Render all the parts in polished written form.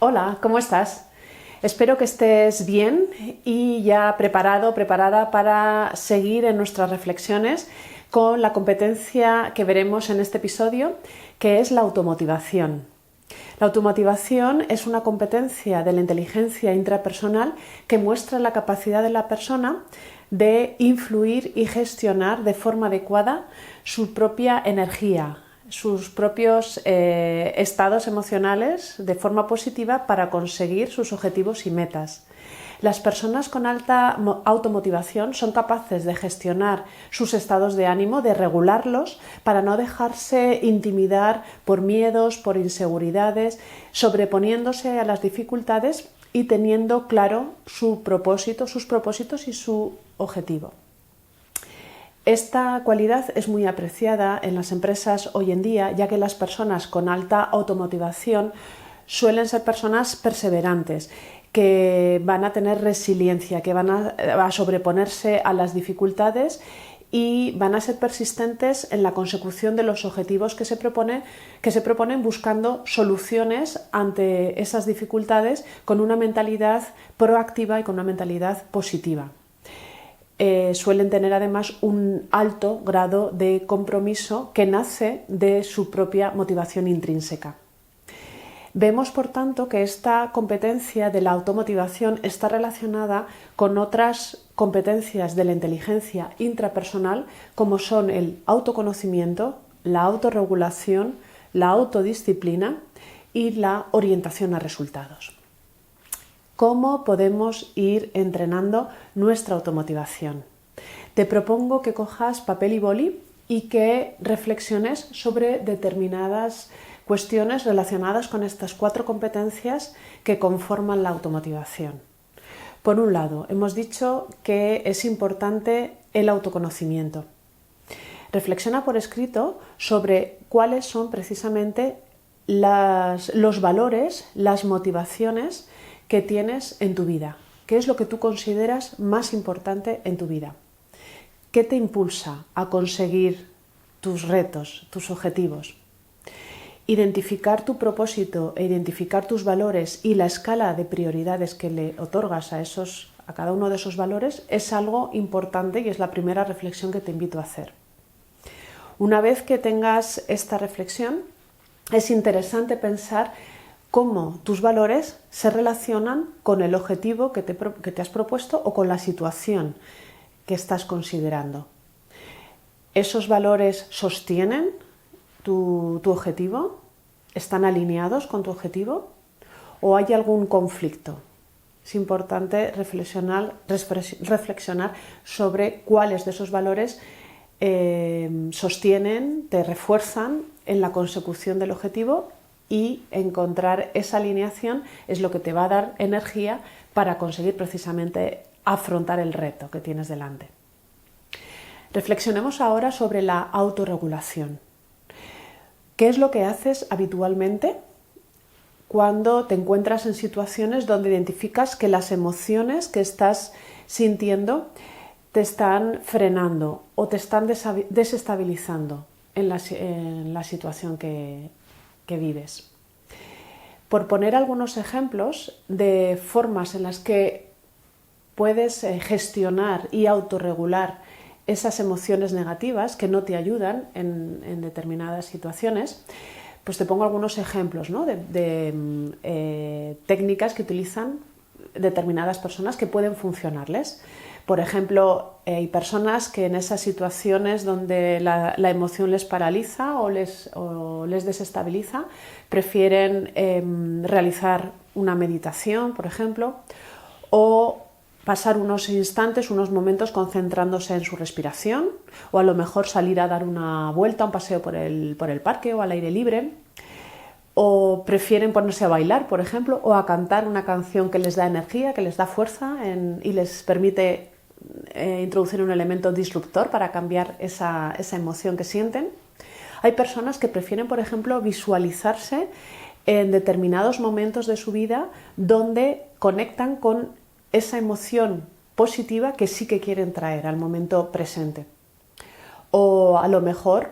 Hola, ¿cómo estás? Espero que estés bien y ya preparado, preparada para seguir en nuestras reflexiones con la competencia que veremos en este episodio, que es la automotivación. La automotivación es una competencia de la inteligencia intrapersonal que muestra la capacidad de la persona de influir y gestionar de forma adecuada su propia energía, sus propios estados emocionales de forma positiva para conseguir sus objetivos y metas. Las personas con alta automotivación son capaces de gestionar sus estados de ánimo, de regularlos para no dejarse intimidar por miedos, por inseguridades, sobreponiéndose a las dificultades y teniendo claro su propósito, sus propósitos y su objetivo. Esta cualidad es muy apreciada en las empresas hoy en día, ya que las personas con alta automotivación suelen ser personas perseverantes, que van a tener resiliencia, que van a sobreponerse a las dificultades y van a ser persistentes en la consecución de los objetivos que se proponen buscando soluciones ante esas dificultades con una mentalidad proactiva y con una mentalidad positiva. Suelen tener además un alto grado de compromiso que nace de su propia motivación intrínseca. Vemos, por tanto, que esta competencia de la automotivación está relacionada con otras competencias de la inteligencia intrapersonal, como son el autoconocimiento, la autorregulación, la autodisciplina y la orientación a resultados. ¿Cómo podemos ir entrenando nuestra automotivación? Te propongo que cojas papel y boli y que reflexiones sobre determinadas cuestiones relacionadas con estas 4 competencias que conforman la automotivación. Por un lado, hemos dicho que es importante el autoconocimiento. Reflexiona por escrito sobre cuáles son precisamente los valores, las motivaciones que tienes en tu vida. ¿Qué es lo que tú consideras más importante en tu vida? ¿Qué te impulsa a conseguir tus retos, tus objetivos? Identificar tu propósito e identificar tus valores y la escala de prioridades que le otorgas a cada uno de esos valores es algo importante y es la primera reflexión que te invito a hacer. Una vez que tengas esta reflexión, es interesante pensar cómo tus valores se relacionan con el objetivo que te has propuesto o con la situación que estás considerando. ¿Esos valores sostienen tu objetivo? ¿Están alineados con tu objetivo? ¿O hay algún conflicto? Es importante reflexionar sobre cuáles de esos valores sostienen, te refuerzan en la consecución del objetivo, y encontrar esa alineación es lo que te va a dar energía para conseguir precisamente afrontar el reto que tienes delante. Reflexionemos ahora sobre la autorregulación. ¿Qué es lo que haces habitualmente cuando te encuentras en situaciones donde identificas que las emociones que estás sintiendo te están frenando o te están desestabilizando en la situación que vives? Por poner algunos ejemplos de formas en las que puedes gestionar y autorregular esas emociones negativas que no te ayudan en determinadas situaciones, pues te pongo algunos ejemplos, ¿no? de técnicas que utilizan determinadas personas que pueden funcionarles. Por ejemplo, hay personas que en esas situaciones donde la emoción les paraliza o les desestabiliza, prefieren realizar una meditación, por ejemplo, o pasar unos instantes, unos momentos concentrándose en su respiración, o a lo mejor salir a dar una vuelta, un paseo por el parque o al aire libre, o prefieren ponerse a bailar, por ejemplo, o a cantar una canción que les da energía, que les da fuerza y les permite introducir un elemento disruptor para cambiar esa emoción que sienten. Hay personas que prefieren, por ejemplo, visualizarse en determinados momentos de su vida donde conectan con esa emoción positiva que sí que quieren traer al momento presente. O a lo mejor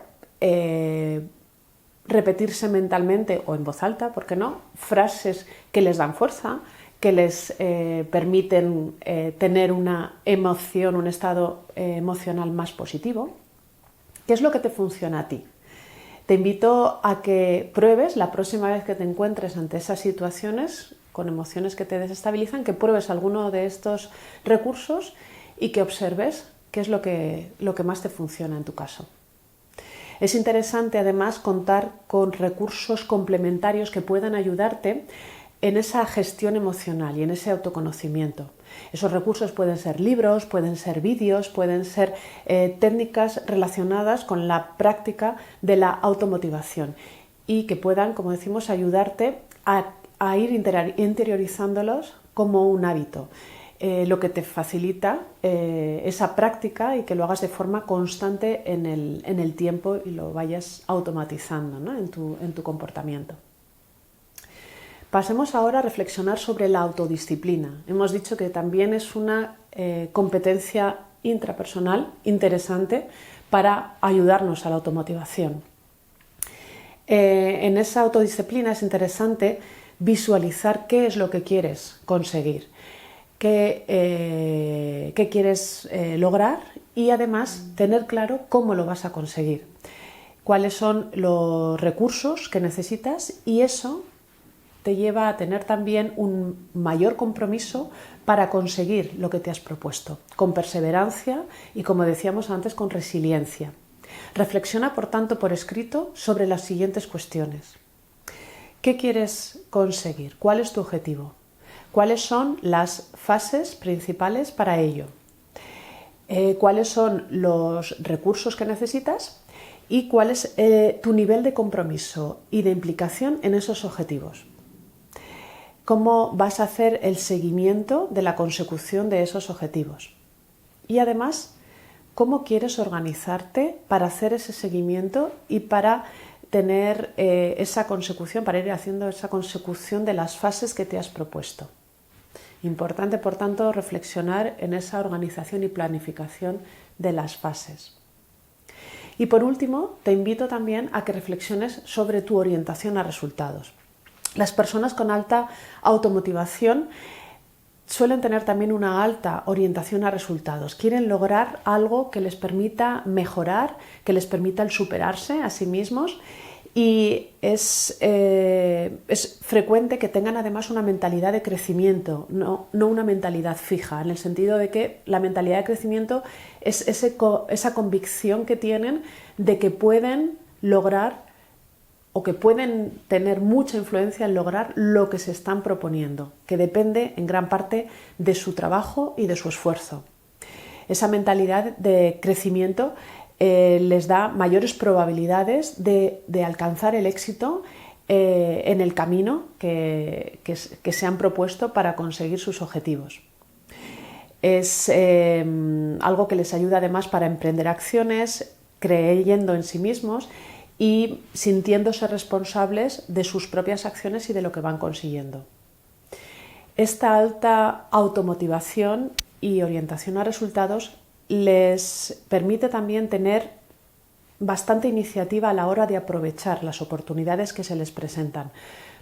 repetirse mentalmente o en voz alta, ¿por qué no?, frases que les dan fuerza, que les permiten tener una emoción, un estado emocional más positivo. ¿Qué es lo que te funciona a ti? Te invito a que pruebes la próxima vez que te encuentres ante esas situaciones con emociones que te desestabilizan, que pruebes alguno de estos recursos y que observes qué es lo que más te funciona en tu caso. Es interesante además contar con recursos complementarios que puedan ayudarte en esa gestión emocional y en ese autoconocimiento. Esos recursos pueden ser libros, pueden ser vídeos, pueden ser técnicas relacionadas con la práctica de la automotivación y que puedan, como decimos, ayudarte a ir interiorizándolos como un hábito, lo que te facilita esa práctica y que lo hagas de forma constante en el tiempo y lo vayas automatizando, ¿no?, en tu comportamiento. Pasemos ahora a reflexionar sobre la autodisciplina. Hemos dicho que también es una competencia intrapersonal interesante para ayudarnos a la automotivación. En esa autodisciplina es interesante visualizar qué es lo que quieres conseguir, qué quieres lograr y además tener claro cómo lo vas a conseguir, cuáles son los recursos que necesitas, y eso te lleva a tener también un mayor compromiso para conseguir lo que te has propuesto, con perseverancia y, como decíamos antes, con resiliencia. Reflexiona, por tanto, por escrito sobre las siguientes cuestiones. ¿Qué quieres conseguir? ¿Cuál es tu objetivo? ¿Cuáles son las fases principales para ello? ¿Cuáles son los recursos que necesitas? ¿Y cuál es tu nivel de compromiso y de implicación en esos objetivos? ¿Cómo vas a hacer el seguimiento de la consecución de esos objetivos? Y además, ¿cómo quieres organizarte para hacer ese seguimiento y para tener esa consecución, para ir haciendo esa consecución de las fases que te has propuesto? Importante, por tanto, reflexionar en esa organización y planificación de las fases. Y por último, te invito también a que reflexiones sobre tu orientación a resultados. Las personas con alta automotivación suelen tener también una alta orientación a resultados. Quieren lograr algo que les permita mejorar, que les permita el superarse a sí mismos, y es frecuente que tengan además una mentalidad de crecimiento, no una mentalidad fija, en el sentido de que la mentalidad de crecimiento es esa convicción que tienen de que pueden lograr o que pueden tener mucha influencia en lograr lo que se están proponiendo, que depende en gran parte de su trabajo y de su esfuerzo. Esa mentalidad de crecimiento les da mayores probabilidades de alcanzar el éxito en el camino que se han propuesto para conseguir sus objetivos. Es algo que les ayuda además para emprender acciones, creyendo en sí mismos y sintiéndose responsables de sus propias acciones y de lo que van consiguiendo. Esta alta automotivación y orientación a resultados les permite también tener bastante iniciativa a la hora de aprovechar las oportunidades que se les presentan.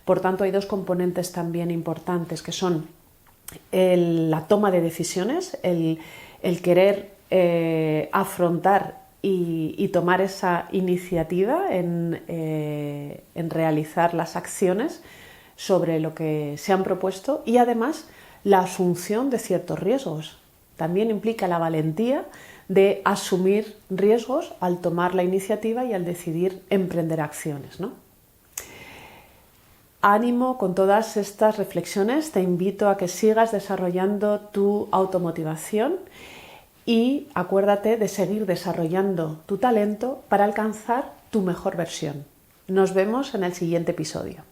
Por tanto, hay dos componentes también importantes, que son la toma de decisiones, el querer afrontar y tomar esa iniciativa en realizar las acciones sobre lo que se han propuesto, y además la asunción de ciertos riesgos. También implica la valentía de asumir riesgos al tomar la iniciativa y al decidir emprender acciones, ¿no? Ánimo con todas estas reflexiones, te invito a que sigas desarrollando tu automotivación y acuérdate de seguir desarrollando tu talento para alcanzar tu mejor versión. Nos vemos en el siguiente episodio.